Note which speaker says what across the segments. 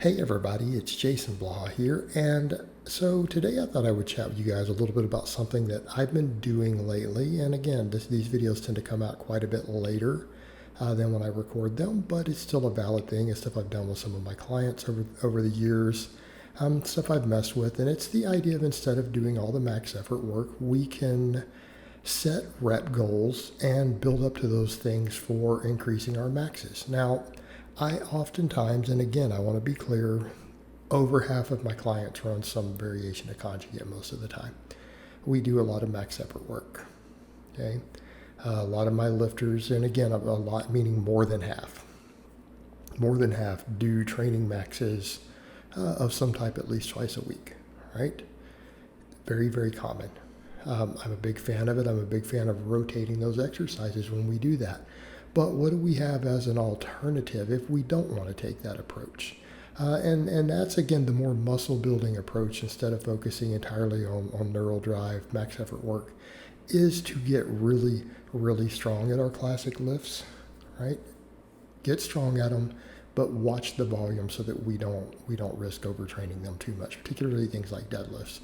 Speaker 1: Hey everybody, it's Jason Blaha here, and so today I thought I would chat with you guys a little bit about something that I've been doing lately. And again, these videos tend to come out quite a bit later than when I record them, but it's still a valid thing. It's stuff I've done with some of my clients over the years, stuff I've messed with, and it's the idea of instead of doing all the max effort work, we can set rep goals and build up to those things for increasing our maxes. Now, I oftentimes, and again, I want to be clear, over half of my clients run some variation of conjugate most of the time. We do a lot of max effort work. Okay, a lot of my lifters, and again, a lot meaning more than half, do training maxes of some type at least twice a week. Right? Very, very common. I'm a big fan of it. I'm a big fan of rotating those exercises when we do that. But what do we have as an alternative if we don't want to take that approach? And that's, again, the more muscle building approach instead of focusing entirely on neural drive, max effort work, is to get really, really strong at our classic lifts, right? Get strong at them, but watch the volume so that we don't risk overtraining them too much, particularly things like deadlifts.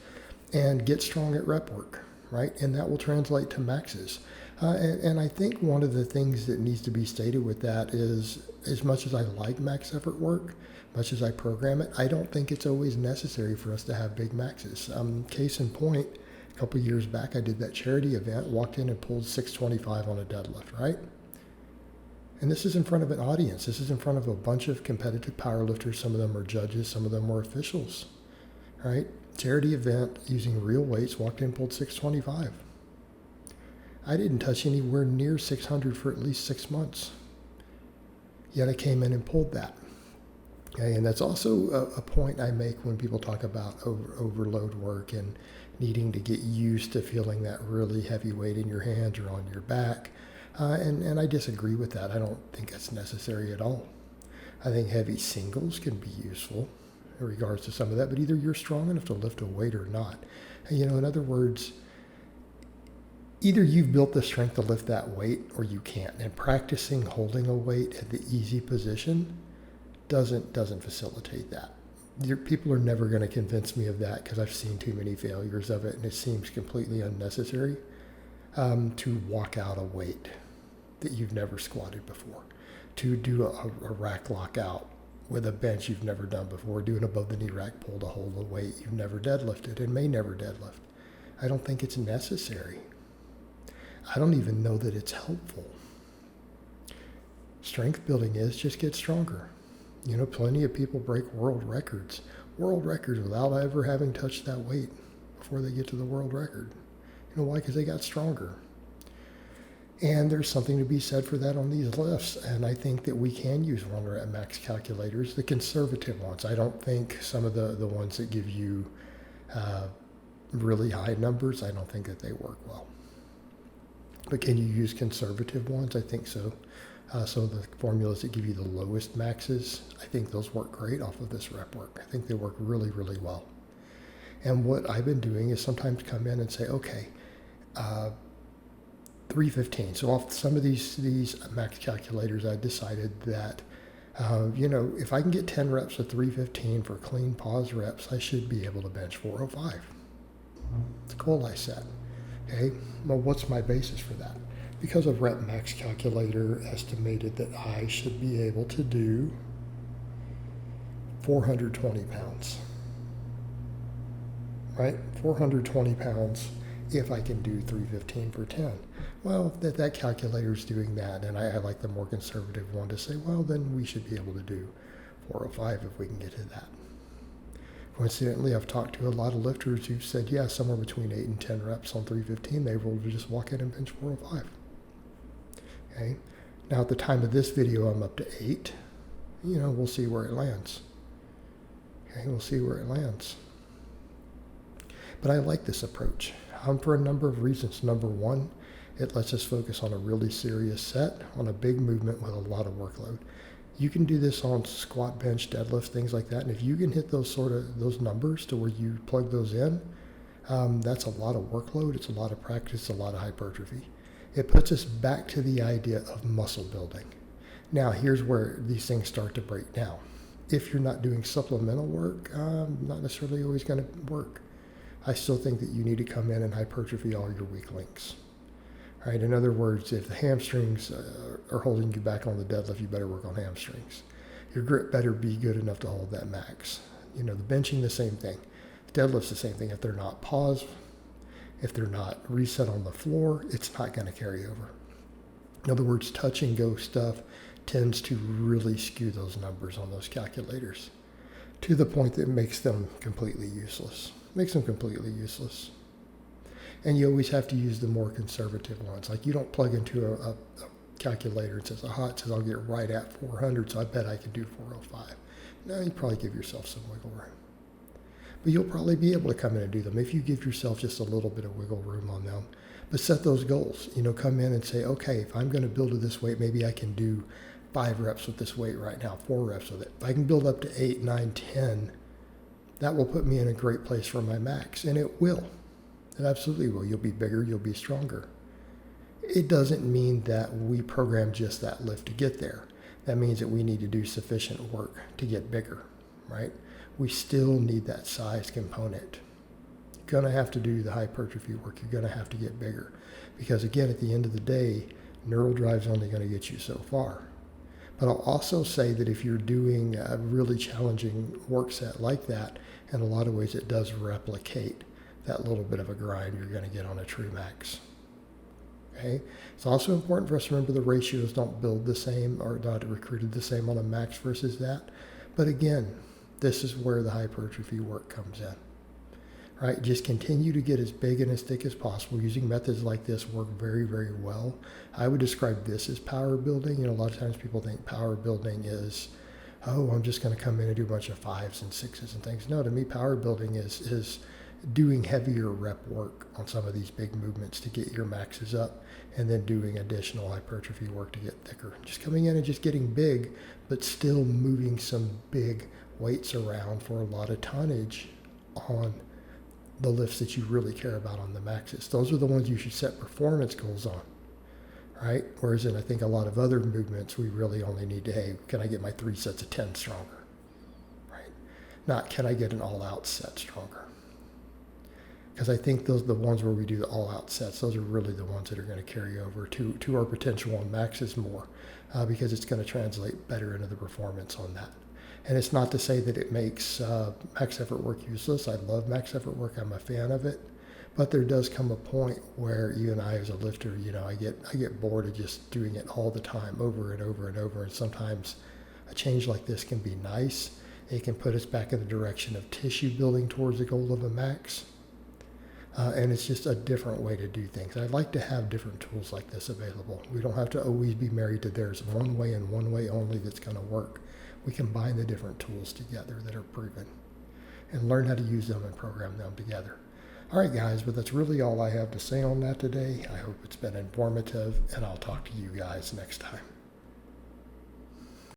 Speaker 1: And get strong at rep work, right? And that will translate to maxes. And I think one of the things that needs to be stated with that is, as much as I like max effort work, much as I program it, I don't think it's always necessary for us to have big maxes. Case in point, a couple of years back, I did that charity event, walked in and pulled 625 on a deadlift, right? And this is in front of an audience. This is in front of a bunch of competitive powerlifters. Some of them are judges, some of them were officials, right? Charity event using real weights, walked in and pulled 625. I didn't touch anywhere near 600 for at least 6 months. Yet I came in and pulled that. Okay, and that's also a point I make when people talk about overload work and needing to get used to feeling that really heavy weight in your hands or on your back. And I disagree with that. I don't think that's necessary at all. I think heavy singles can be useful in regards to some of that, but either you're strong enough to lift a weight or not. And, in other words, either you've built the strength to lift that weight or you can't. And practicing holding a weight at the easy position doesn't facilitate that. People are never going to convince me of that because I've seen too many failures of it, and it seems completely unnecessary to walk out a weight that you've never squatted before, to do a rack lock out with a bench you've never done before, do an above the knee rack pull to hold a weight you've never deadlifted and may never deadlift. I don't think it's necessary. I don't even know that it's helpful. Strength building is just get stronger. Plenty of people break world records without ever having touched that weight before they get to the world record. You know why? Because they got stronger. And there's something to be said for that on these lifts. And I think that we can use 1 rep max calculators, the conservative ones. I don't think some of the ones that give you really high numbers, I don't think that they work well. But can you use conservative ones? I think so. Some of the formulas that give you the lowest maxes, I think those work great off of this rep work. I think they work really, really well. And what I've been doing is sometimes come in and say, okay, 315. So off some of these max calculators, I decided that, if I can get 10 reps at 315 for clean pause reps, I should be able to bench 405. It's a goal I set. Okay, well, what's my basis for that? Because a rep max calculator estimated that I should be able to do 420 pounds, right? 420 pounds if I can do 315 for 10. Well, that calculator's doing that, and I like the more conservative one to say, well, then we should be able to do 405 if we can get to that. Coincidentally, I've talked to a lot of lifters who've said, yeah, somewhere between 8 and 10 reps on 315, they will just walk in and bench 405. Okay. Now, at the time of this video, I'm up to 8. We'll see where it lands. Okay, we'll see where it lands. But I like this approach for a number of reasons. Number one, it lets us focus on a really serious set, on a big movement with a lot of workload. You can do this on squat, bench, deadlift, things like that. And if you can hit those numbers to where you plug those in, that's a lot of workload. It's a lot of practice, a lot of hypertrophy. It puts us back to the idea of muscle building. Now, here's where these things start to break down. if you're not doing supplemental work, not necessarily always going to work. I still think that you need to come in and hypertrophy all your weak links. Right? In other words, if the hamstrings are holding you back on the deadlift, you better work on hamstrings. Your grip better be good enough to hold that max. The benching, the same thing. The deadlift's the same thing. If they're not paused, if they're not reset on the floor, it's not going to carry over. In other words, touch and go stuff tends to really skew those numbers on those calculators to the point that it makes them completely useless. And you always have to use the more conservative ones. Like you don't plug into a calculator and says, it says I'll get right at 400, so I bet I can do 405. No, you probably give yourself some wiggle room. But you'll probably be able to come in and do them if you give yourself just a little bit of wiggle room on them. But set those goals. Come in and say, okay, if I'm going to build to this weight, maybe I can do 5 reps with this weight right now, 4 reps with it. If I can build up to 8, 9, 10, that will put me in a great place for my max. And it will. It absolutely will. You'll be bigger, you'll be stronger. It doesn't mean that we program just that lift to get there. That means that we need to do sufficient work to get bigger, right? We still need that size component. You're going to have to do the hypertrophy work. You're going to have to get bigger. Because again, at the end of the day, neural drive's only going to get you so far. But I'll also say that if you're doing a really challenging work set like that, in a lot of ways it does replicate that little bit of a grind you're going to get on a true max. Okay? It's also important for us to remember the ratios don't build the same or not recruited the same on a max versus that. But again, this is where the hypertrophy work comes in. Right? Just continue to get as big and as thick as possible. Using methods like this work very, very well. I would describe this as power building. A lot of times people think power building is, I'm just going to come in and do a bunch of 5s and 6s and things. No, to me, power building is doing heavier rep work on some of these big movements to get your maxes up, and then doing additional hypertrophy work to get thicker. Just coming in and just getting big, but still moving some big weights around for a lot of tonnage on the lifts that you really care about on the maxes. Those are the ones you should set performance goals on, right? Whereas in, I think, a lot of other movements, we really only need to, hey, can I get my 3 sets of 10 stronger, right? Not, can I get an all-out set stronger? Because I think those are the ones where we do the all-out sets. Those are really the ones that are going to carry over to our potential on maxes more, because it's going to translate better into the performance on that. And it's not to say that it makes max effort work useless. I love max effort work. I'm a fan of it. But there does come a point where you and I as a lifter, I get bored of just doing it all the time, over and over and over. And sometimes a change like this can be nice. It can put us back in the direction of tissue building towards the goal of a max. And it's just a different way to do things. I'd like to have different tools like this available. We don't have to always be married to there's one way and one way only that's going to work. We combine the different tools together that are proven and learn how to use them and program them together. All right, guys, but that's really all I have to say on that today. I hope it's been informative, and I'll talk to you guys next time.